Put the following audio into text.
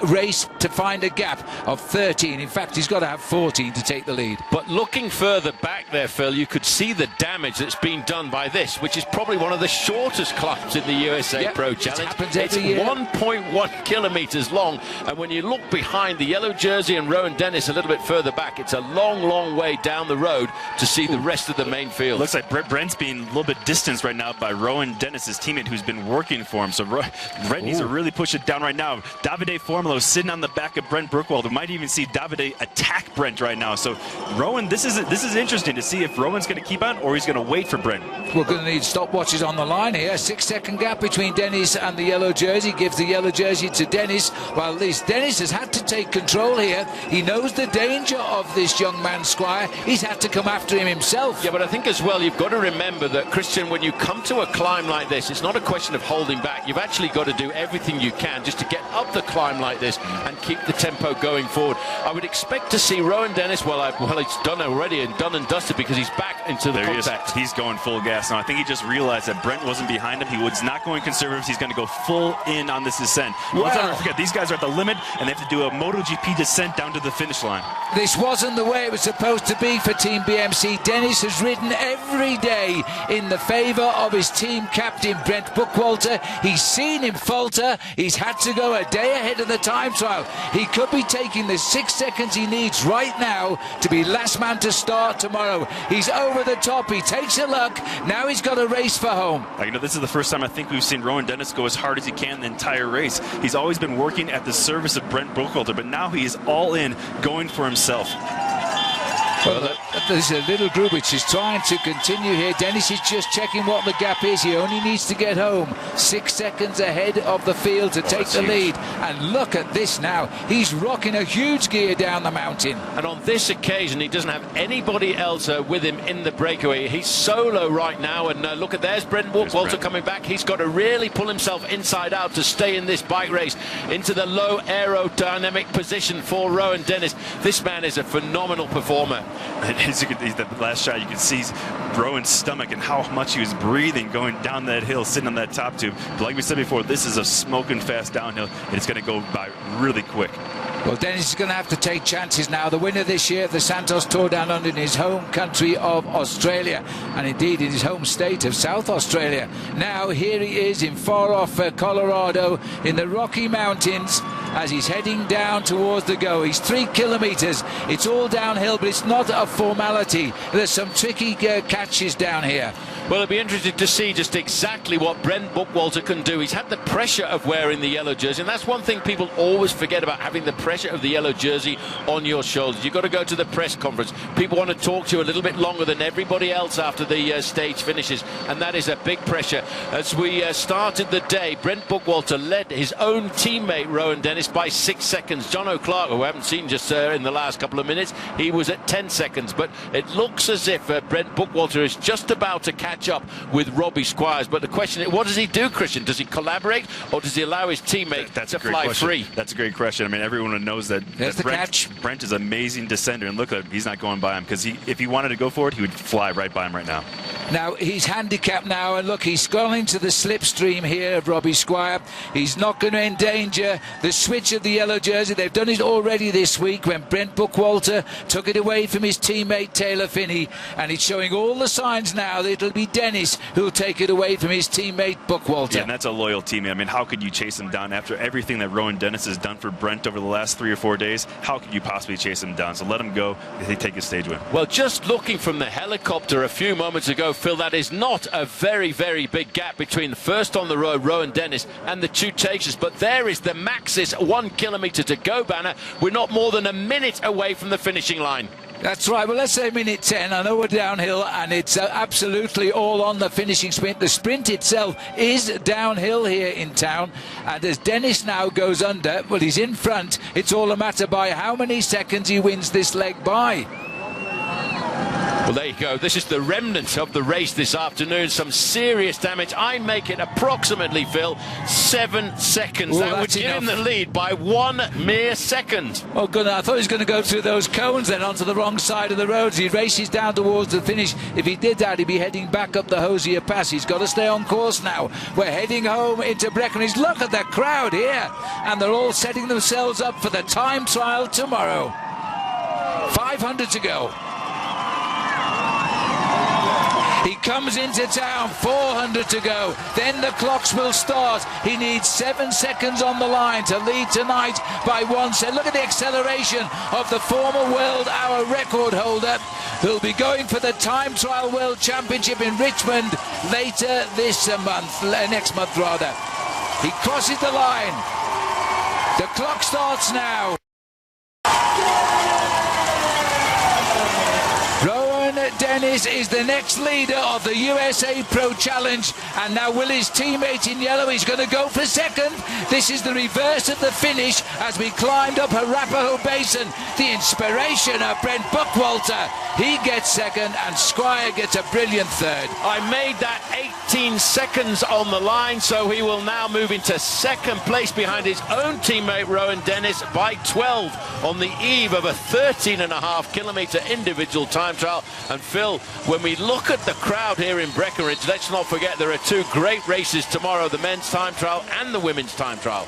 race to find a gap of 13. In fact, he's got to have 14 to take the lead. But looking further back there, Phil, you could see the damage that's been done by this, which is probably one of the shortest climbs in the USA Pro Challenge. It happens every year. 1.1 kilometers long, and when you look behind the yellow jersey and Rowan Dennis a little bit further back, it's a long, long way down the road to see the rest of the main field. Looks like Brent's being a little bit distanced right now by Rowan Dennis, his teammate, who's been working for him. So Brent needs to really push it down right now. Davide Formolo sitting on the back of Brent Brookwalter. Might even see Davide attack Brent right now. So Rowan, this is interesting to see if Rowan's going to keep on or he's going to wait for Brent. We're going to need stopwatches on the line here. 6-second gap between Dennis and the yellow jersey. Gives the yellow jersey to Dennis. Well, at least Dennis has had to take control here. He knows the danger of this young man, Squire. He's had to come after him himself. Yeah, but I think as well, you've got to remember that, Christian, when you come to a climb like this, it's not a question of holding back. You've actually got to do everything you can just to get up the climb like this and keep the tempo going forward. I would expect to see Rowan Dennis, well, it's done already and done and dusted because he's back into the contact. He's going full gas now. I think he just realized that Brent wasn't behind him. He was not going conservative. He's going to go full in on this descent. Let's not forget, these guys are at the limit and they have to do a MotoGP descent down to the finish line. This wasn't the way it was supposed to be for Team BMC. Dennis has ridden every day in the favour of his team captain, Brent Brookwalter. He's seen him falter. He's had to go a day ahead of the time trial. He could be taking the 6 seconds he needs right now to be last man to start tomorrow. He's over the top. He takes a look. Now he's got a race for home. This is the first time I think we've seen Rowan Dennis go as hard as he can the entire race. He's always been working at the service of Brent Brookwalter, but now he is all in, going for himself. Well, there's a little group which is trying to continue here. Dennis is just checking what the gap is. He only needs to get home 6 seconds ahead of the field to take the lead. And look at this now. He's rocking a huge gear down the mountain. And on this occasion, he doesn't have anybody else with him in the breakaway. He's solo right now. And look at, there's Brent Brookwalter coming back. He's got to really pull himself inside out to stay in this bike race into the low aerodynamic position for Rowan Dennis. This man is a phenomenal performer. And as you can see, the last shot, you can see Rowan's stomach and how much he was breathing going down that hill, sitting on that top tube. But like we said before, this is a smoking fast downhill, and it's going to go by really quick. Well, Dennis is going to have to take chances now. The winner this year of the Santos Tour Down Under in his home country of Australia, and indeed in his home state of South Australia. Now here he is in far-off Colorado in the Rocky Mountains as he's heading down towards the go. He's 3 kilometers. It's all downhill, but it's not a formality. There's some tricky catches down here. Well, it'll be interesting to see just exactly what Brent Brookwalter can do. He's had the pressure of wearing the yellow jersey, and that's one thing people always forget about, having the pressure of the yellow jersey on your shoulders. You've got to go to the press conference. People want to talk to you a little bit longer than everybody else after the stage finishes, and that is a big pressure. As we started the day, Brent Brookwalter led his own teammate, Rowan Dennis, by 6 seconds. John O'Clark, who we haven't seen just in the last couple of minutes, he was at 10 seconds. But it looks as if Brent Brookwalter is just about to catch up with Robbie Squires. But the question is, what does he do, Christian? Does he collaborate, or does he allow his teammate to fly free? That's a great question. I mean, everyone knows that, Brent is an amazing descender, and look at him, he's not going by him, because if he wanted to go for it, he would fly right by him right now. Now he's handicapped now, and look, he's gone into the slipstream here of Robbie Squire. He's not going to endanger the switch of the yellow jersey. They've done it already this week when Brent Brookwalter took it away from his teammate Taylor Phinney, and it's showing all the signs now that it'll be Dennis who'll take it away from his teammate Brookwalter. Yeah, and that's a loyal teammate. I mean, how could you chase him down after everything that Rowan Dennis has done for Brent over the last 3 or 4 days? How could you possibly chase him down? So let him go. They take his stage win. Well, just looking from the helicopter a few moments ago, Phil, that is not a very, very big gap between the first on the road, Rowan Dennis, and the two chasers. But there is the Maxxis 1 kilometre to go banner. We're not more than a minute away from the finishing line. That's right. Well, let's say minute 10. I know we're downhill, and it's absolutely all on the finishing sprint. The sprint itself is downhill here in town, and as Dennis now goes under, well, he's in front. It's all a matter by how many seconds he wins this leg by. Well, there you go. This is the remnant of the race this afternoon. Some serious damage. I make it approximately, Phil, 7 seconds. Ooh, that would that's give him enough. the lead by 1 mere second. Oh, good. I thought he was going to go through those cones then onto the wrong side of the road. He races down towards the finish. If he did that, he'd be heading back up the Hosier Pass. He's got to stay on course now. We're heading home into Breckenridge. Look at the crowd here. And they're all setting themselves up for the time trial tomorrow. 500 to go. He comes into town, 400 to go. Then the clocks will start. He needs 7 seconds on the line to lead tonight by 1 second. Look at the acceleration of the former world hour record holder, who'll be going for the Time Trial World Championship in Richmond later this month, next month rather. He crosses the line. The clock starts now. Dennis is the next leader of the USA Pro Challenge, and now will his teammate in yellow, he's going to go for second. This is the reverse of the finish as we climbed up Arapahoe Basin. The inspiration of Brent Buckwalter, he gets second, and Squire gets a brilliant third. I made that 18 seconds on the line, so he will now move into second place behind his own teammate Rowan Dennis by 12 on the eve of a 13.5-kilometre individual time trial. And Phil, when we look at the crowd here in Breckenridge, let's not forget there are 2 great races tomorrow, the men's time trial and the women's time trial.